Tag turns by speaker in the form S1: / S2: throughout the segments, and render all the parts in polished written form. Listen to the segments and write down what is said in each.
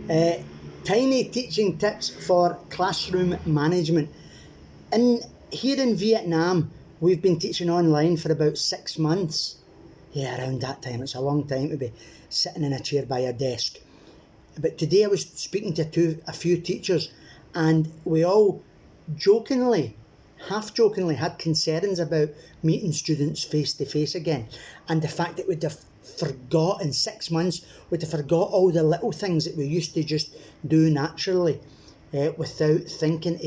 S1: Tiny teaching tips for classroom management. Here in Vietnam, we've been teaching online for about 6 months. Yeah, around that time. It's a long time to be sitting in a chair by a desk. But today I was speaking to a few teachers, and we all half jokingly had concerns about meeting students face to face again, and the fact that we'd have forgot in 6 months, we'd have forgot all the little things that we used to just do naturally, without thinking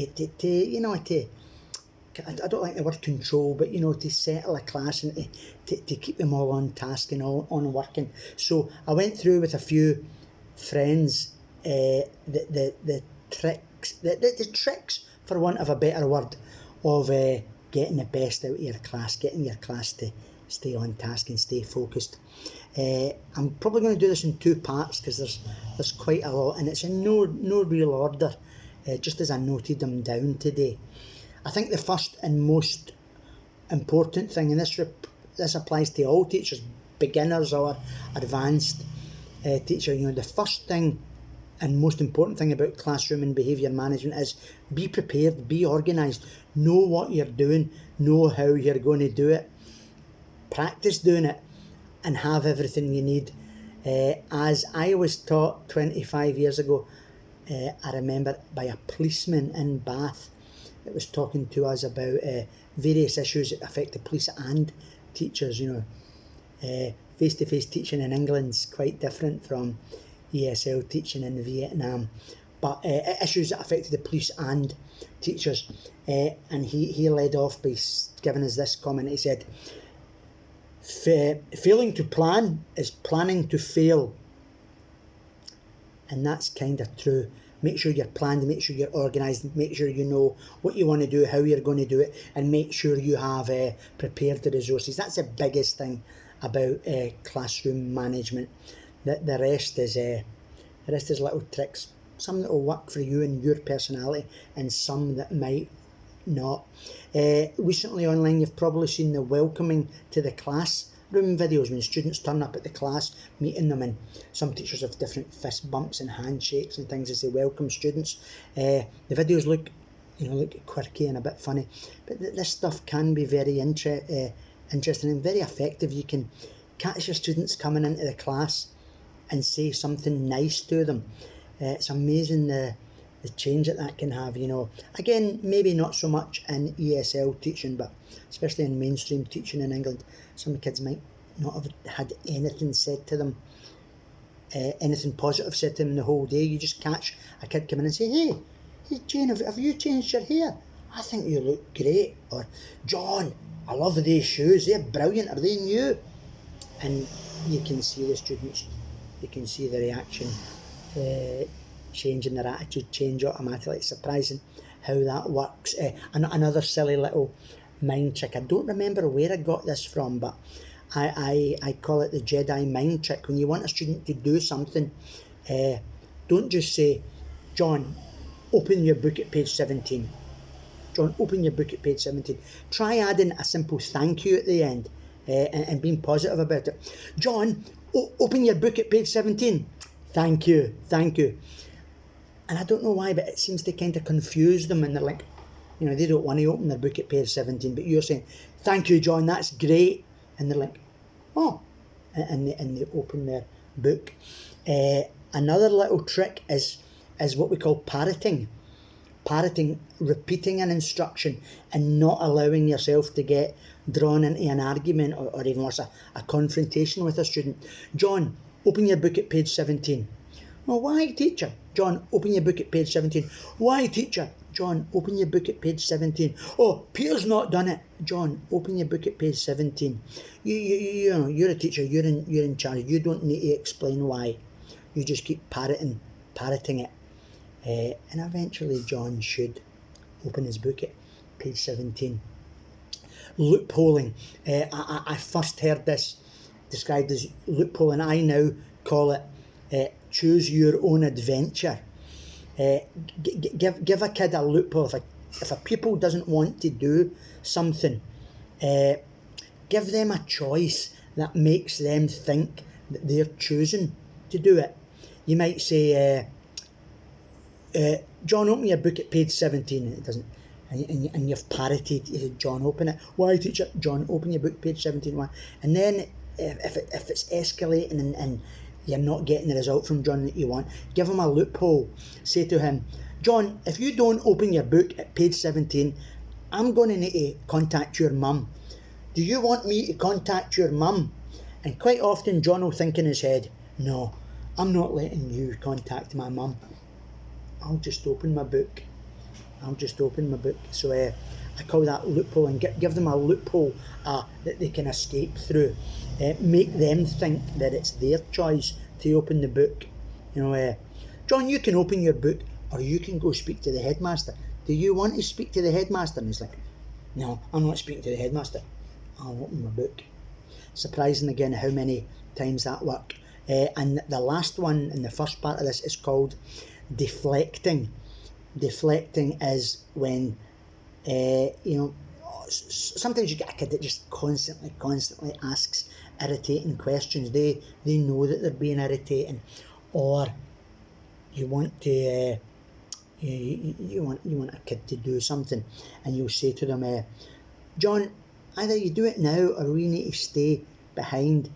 S1: I don't like the word control, but to settle a class and to keep them all on task and all on working. So I went through with a few friends the tricks, for want of a better word, of getting the best out of your class, getting your class to stay on task and stay focused. I'm probably going to do this in 2 parts because there's quite a lot, and it's in no real order, just as I noted them down today. I think the first and most important thing, and this applies to all teachers, beginners or advanced teacher, the first thing and most important thing about classroom and behaviour management is be prepared, be organised, know what you're doing, know how you're going to do it, practice doing it, and have everything you need. As I was taught 25 years ago, I remember, by a policeman in Bath that was talking to us about various issues that affect the police and teachers. Face-to-face teaching in England's quite different from ESL teaching in Vietnam, but issues that affected the police and teachers. And he led off by giving us this comment. He said, failing to plan is planning to fail. And that's kind of true. Make sure you're planned, make sure you're organised, make sure you know what you want to do, how you're going to do it, and make sure you have prepared the resources. That's the biggest thing about classroom management. The rest is little tricks, some that will work for you and your personality, and some that might not. Recently online, you've probably seen the welcoming to the classroom videos when students turn up at the class, meeting them, and some teachers have different fist bumps and handshakes and things as they welcome students. The videos look quirky and a bit funny, but this stuff can be very interesting and very effective. You can catch your students coming into the class and say something nice to them. It's amazing the change that can have. Again, maybe not so much in ESL teaching, but especially in mainstream teaching in England, some kids might not have had anything said to them, anything positive said to them the whole day. You just catch a kid come in and say, hey Jane, have you changed your hair? I think you look great. Or, John, I love these shoes, they're brilliant, are they new? And you can see the students, you can see the reaction change and their attitude change automatically. It's surprising how that works. Another silly little mind trick, I don't remember where I got this from, but I call it the Jedi mind trick. When you want a student to do something, don't just say, John, open your book at page 17. John, open your book at page 17. Try adding a simple thank you at the end, and being positive about it. John, open your book at page 17. Thank you. And I don't know why, but it seems to kind of confuse them, and they're like, they don't want to open their book at page 17, but you're saying, thank you, John, that's great. And they're like, oh, and they open their book. Another little trick is what we call parroting. Parroting, repeating an instruction and not allowing yourself to get drawn into an argument or even worse, a confrontation with a student. John, open your book at page 17. Oh, why, teacher? John, open your book at page 17. Why, teacher? John, open your book at page 17. Oh, Peter's not done it. John, open your book at page 17. You're a teacher. You're in charge. You don't need to explain why. You just keep parroting it. And eventually John should open his book at page 17. Loopholing. I first heard this described as loopholing. I now call it choose your own adventure. Give a kid a loophole. If a pupil doesn't want to do something, give them a choice that makes them think that they're choosing to do it. You might say, John, open your book at page 17, and it doesn't. And you've parroted, you say, John, open it. Why, teacher? John, open your book, page 17. Why? And then if it's escalating and you're not getting the result from John that you want, give him a loophole. Say to him, John, if you don't open your book at page 17, I'm going to need to contact your mum. Do you want me to contact your mum? And quite often John will think in his head, no, I'm not letting you contact my mum. I'll just open my book. So I call that loophole, and give them a loophole that they can escape through. Make them think that it's their choice to open the book. John, you can open your book, or you can go speak to the headmaster. Do you want to speak to the headmaster? And he's like, no, I'm not speaking to the headmaster. I'll open my book. Surprising again how many times that worked. And the last one in the first part of this is called deflecting. Deflecting is when, sometimes you get a kid that just constantly asks irritating questions. They know that they're being irritating, or you want to, you want a kid to do something, and you'll say to them, John, either you do it now, or we need to stay behind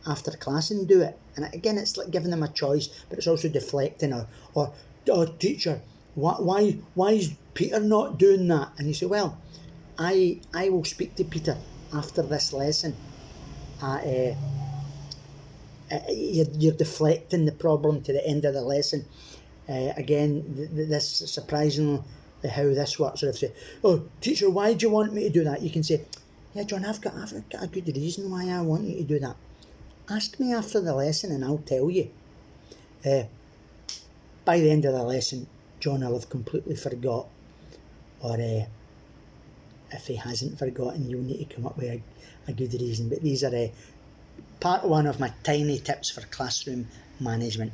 S1: after class and do it. And again, it's like giving them a choice, but it's also deflecting, or teacher, why is Peter not doing that? And you say, well, I will speak to Peter after this lesson. You're deflecting the problem to the end of the lesson. Again, this surprisingly how this works. So if you say, oh, teacher, why do you want me to do that? You can say, yeah, John, I've got a good reason why I want you to do that. Ask me after the lesson and I'll tell you. By the end of the lesson, John will have completely forgot, or if he hasn't forgotten, you'll need to come up with a good reason. But these are part one of my tiny tips for classroom management.